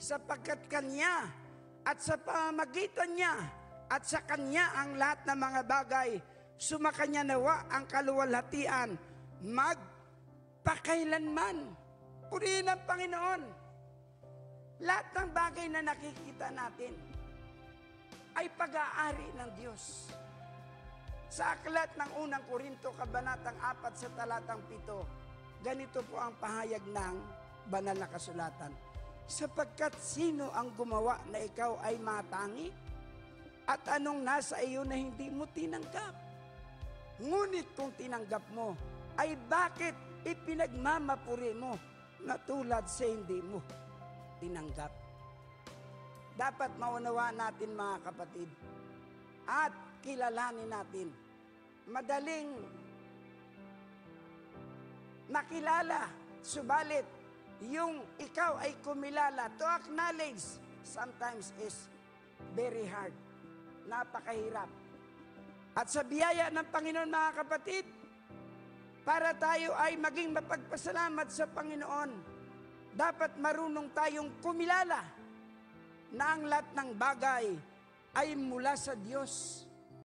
sapagkat Kanya at sa pamamagitan niya at sa Kanya ang lahat ng mga bagay, sumakanya nawa ang kaluwalhatian magpakailanman. Purihin ang Panginoon. Lahat ng bagay na nakikita natin ay pag-aari ng Diyos. Sa aklat ng unang Korinto, kabanatang 4 sa talatang 7, ganito po ang pahayag ng banal na kasulatan. Sapagkat sino ang gumawa na ikaw ay matangi? At anong nasa iyo na hindi mo tinanggap? Ngunit kung tinanggap mo, ay bakit ipinagmamapuri mo na tulad sa hindi mo tinanggap? Dapat maunawaan natin mga kapatid at kilalanin natin. Madaling makilala, subalit yung ikaw ay kumilala, to acknowledge, sometimes is very hard. Napakahirap. At sa biyaya ng Panginoon mga kapatid, para tayo ay maging mapagpasalamat sa Panginoon, dapat marunong tayong kumilala na ang lahat ng bagay ay mula sa Diyos.